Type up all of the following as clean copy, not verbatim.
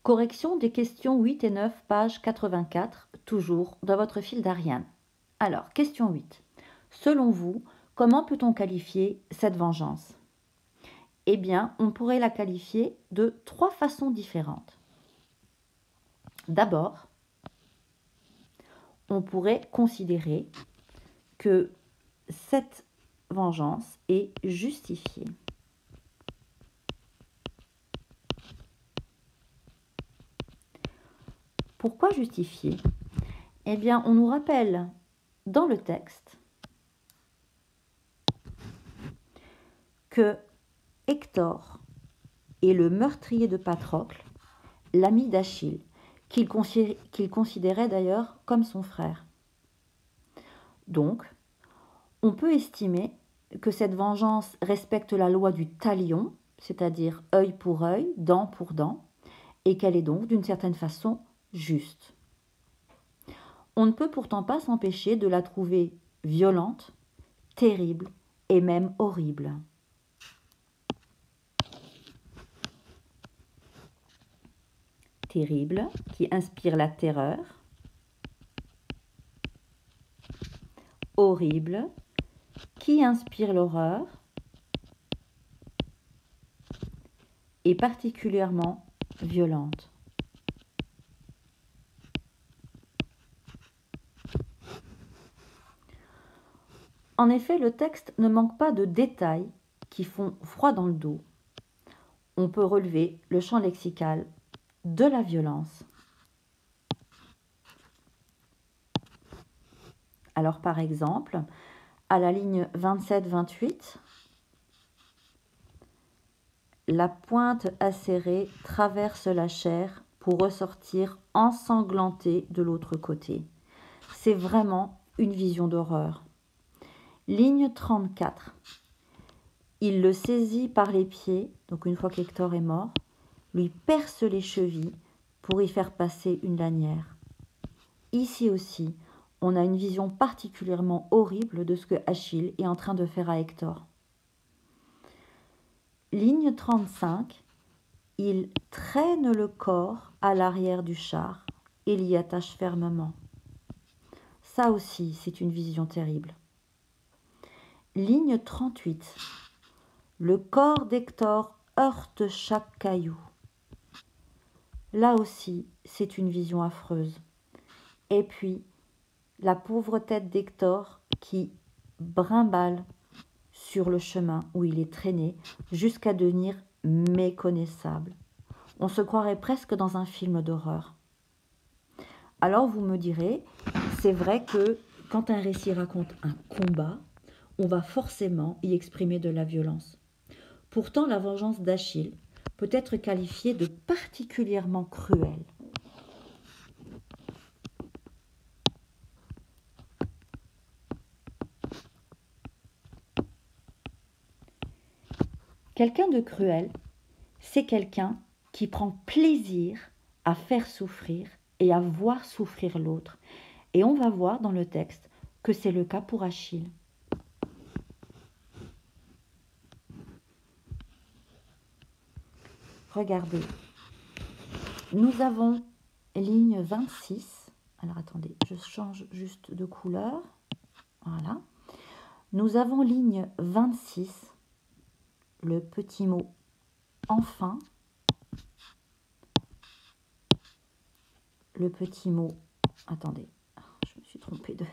Correction des questions 8 et 9, page 84, toujours dans votre fil d'Ariane. Alors, question 8. Selon vous, comment peut-on qualifier cette vengeance? Eh bien, on pourrait la qualifier de 3 façons différentes. D'abord, on pourrait considérer que cette vengeance est justifiée. Pourquoi justifiée? Eh bien, on nous rappelle dans le texte que Hector est le meurtrier de Patrocle, l'ami d'Achille, qu'il considérait d'ailleurs comme son frère. Donc, on peut estimer que cette vengeance respecte la loi du talion, c'est-à-dire œil pour œil, dent pour dent, et qu'elle est donc d'une certaine façon juste. On ne peut pourtant pas s'empêcher de la trouver violente, terrible et même horrible. Terrible, qui inspire la terreur. Horrible, qui inspire l'horreur. Et particulièrement violente. En effet, le texte ne manque pas de détails qui font froid dans le dos. On peut relever le champ lexical de la violence. Alors par exemple, à la ligne 27-28, la pointe acérée traverse la chair pour ressortir ensanglantée de l'autre côté. C'est vraiment une vision d'horreur. Ligne 34. Il le saisit par les pieds, donc une fois qu'Hector est mort, lui perce les chevilles pour y faire passer une lanière. Ici aussi, on a une vision particulièrement horrible de ce que Achille est en train de faire à Hector. Ligne 35, il traîne le corps à l'arrière du char et l'y attache fermement. Ça aussi, c'est une vision terrible. Ligne 38, le corps d'Hector heurte chaque caillou. Là aussi, c'est une vision affreuse. Et puis, la pauvre tête d'Hector qui brimballe sur le chemin où il est traîné jusqu'à devenir méconnaissable. On se croirait presque dans un film d'horreur. Alors vous me direz, c'est vrai que quand un récit raconte un combat, on va forcément y exprimer de la violence. Pourtant, la vengeance d'Achille peut être qualifiée de particulièrement cruelle. Quelqu'un de cruel, c'est quelqu'un qui prend plaisir à faire souffrir et à voir souffrir l'autre. Et on va voir dans le texte que c'est le cas pour Achille. Regardez, nous avons ligne 26. Alors attendez, je change juste de couleur. Voilà. Nous avons ligne 26, le petit mot enfin, le petit mot, attendez, je me suis trompée de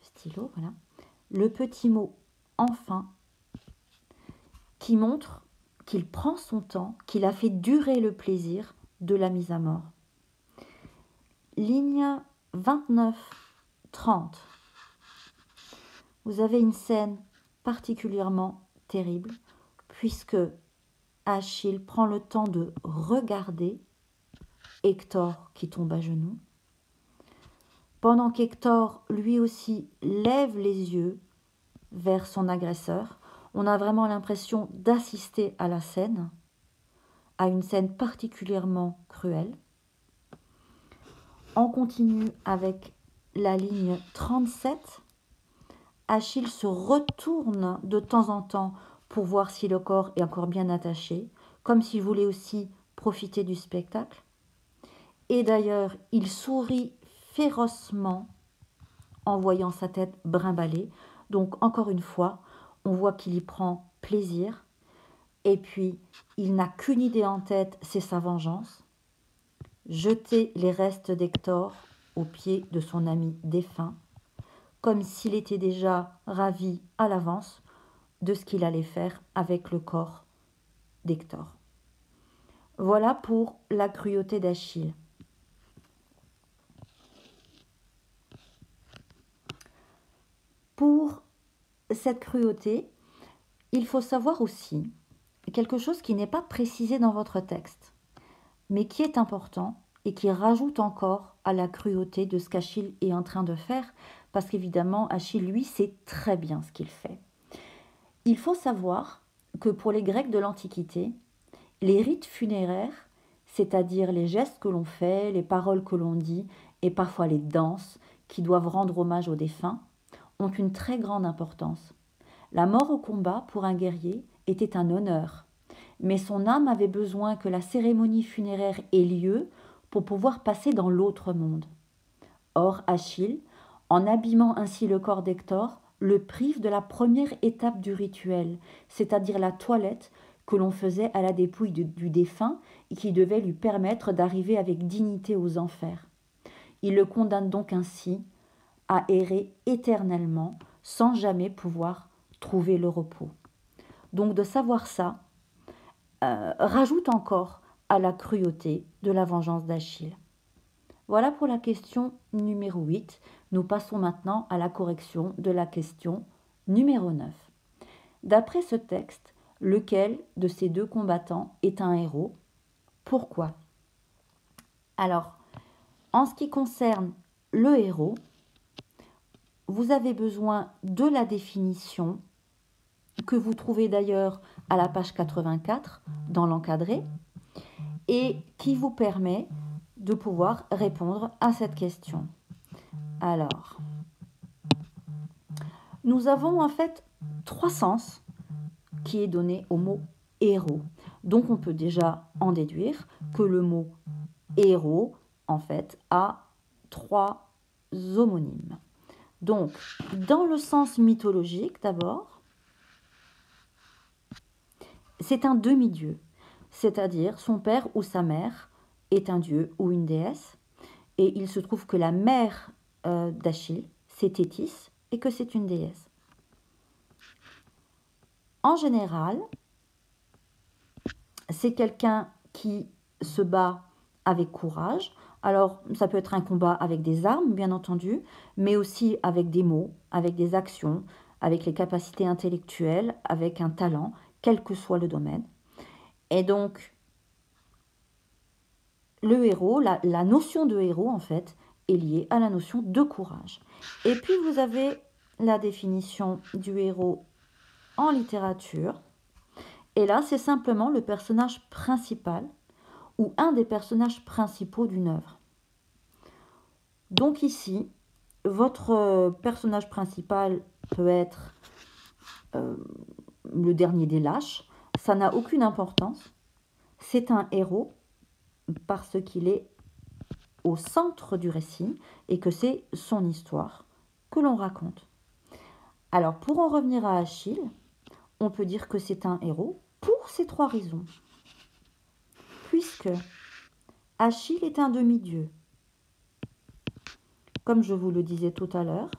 stylo, voilà. Le petit mot enfin qui montre qu'il prend son temps, qu'il a fait durer le plaisir de la mise à mort. Ligne 29-30. Vous avez une scène particulièrement terrible puisque Achille prend le temps de regarder Hector qui tombe à genoux, pendant qu'Hector lui aussi lève les yeux vers son agresseur. On a vraiment l'impression d'assister à la scène, à une scène particulièrement cruelle. On continue avec la ligne 37. Achille se retourne de temps en temps pour voir si le corps est encore bien attaché, comme s'il voulait aussi profiter du spectacle. Et d'ailleurs, il sourit férocement en voyant sa tête brimbalée. Donc, encore une fois, on voit qu'il y prend plaisir. Et puis, il n'a qu'une idée en tête, c'est sa vengeance. Jeter les restes d'Hector aux pieds de son ami défunt, comme s'il était déjà ravi à l'avance de ce qu'il allait faire avec le corps d'Hector. Voilà pour la cruauté d'Achille. Pour cette cruauté, il faut savoir aussi quelque chose qui n'est pas précisé dans votre texte, mais qui est important et qui rajoute encore à la cruauté de ce qu'Achille est en train de faire, parce qu'évidemment, Achille, lui, sait très bien ce qu'il fait. Il faut savoir que pour les Grecs de l'Antiquité, les rites funéraires, c'est-à-dire les gestes que l'on fait, les paroles que l'on dit, et parfois les danses qui doivent rendre hommage aux défunts, ont une très grande importance. La mort au combat, pour un guerrier, était un honneur, mais son âme avait besoin que la cérémonie funéraire ait lieu pour pouvoir passer dans l'autre monde. Or, Achille, en abîmant ainsi le corps d'Hector, le prive de la première étape du rituel, c'est-à-dire la toilette que l'on faisait à la dépouille du défunt et qui devait lui permettre d'arriver avec dignité aux enfers. Il le condamne donc ainsi à errer éternellement sans jamais pouvoir trouver le repos. Donc de savoir ça rajoute encore à la cruauté de la vengeance d'Achille. Voilà pour la question numéro 8. Nous passons maintenant à la correction de la question numéro 9. D'après ce texte, lequel de ces deux combattants est un héros? Pourquoi? Alors, en ce qui concerne le héros, vous avez besoin de la définition que vous trouvez d'ailleurs à la page 84 dans l'encadré et qui vous permet de pouvoir répondre à cette question. Alors, nous avons en fait 3 sens qui est donné au mot héros. Donc on peut déjà en déduire que le mot héros en fait a 3 homonymes. Donc, dans le sens mythologique d'abord, c'est un demi-dieu, c'est-à-dire son père ou sa mère est un dieu ou une déesse, et il se trouve que la mère d'Achille, c'est Thétis, et que c'est une déesse. En général, c'est quelqu'un qui se bat avec courage. Alors, ça peut être un combat avec des armes, bien entendu, mais aussi avec des mots, avec des actions, avec les capacités intellectuelles, avec un talent, quel que soit le domaine. Et donc, le héros, la notion de héros, en fait, est liée à la notion de courage. Et puis, vous avez la définition du héros en littérature. Et là, c'est simplement le personnage principal ou un des personnages principaux d'une œuvre. Donc ici, votre personnage principal peut être le dernier des lâches. Ça n'a aucune importance. C'est un héros parce qu'il est au centre du récit et que c'est son histoire que l'on raconte. Alors, pour en revenir à Achille, on peut dire que c'est un héros pour ces 3 raisons. Puisque Achille est un demi-dieu. Comme je vous le disais tout à l'heure,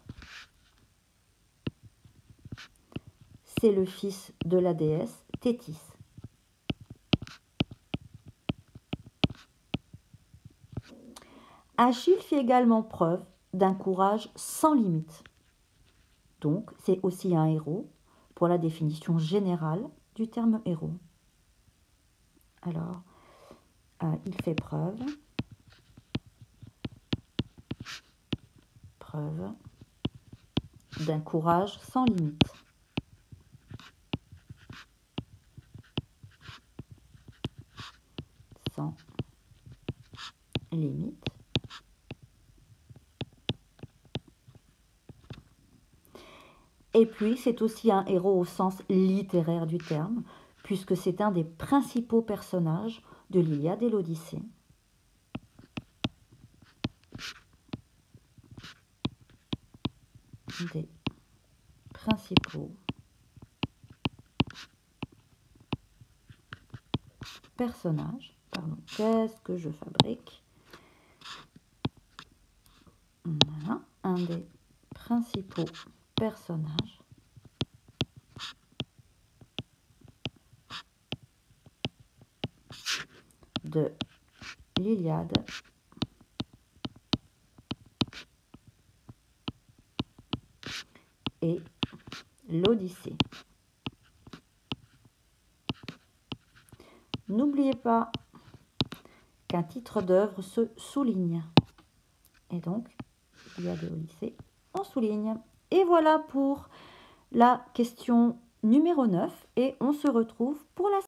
c'est le fils de la déesse Thétis. Achille fait également preuve d'un courage sans limite. Donc, c'est aussi un héros pour la définition générale du terme héros. Alors, il fait preuve d'un courage sans limite. Sans limite. Et puis, c'est aussi un héros au sens littéraire du terme, puisque c'est un des principaux personnages de l'Iliade et l'Odyssée. Des principaux personnages. Pardon, qu'est-ce que je fabrique? Voilà, un des principaux personnages de l'Iliade et l'Odyssée. N'oubliez pas qu'un titre d'œuvre se souligne. Et donc, l'Iliade et l'Odyssée, on souligne. Et voilà pour la question numéro 9. Et on se retrouve pour la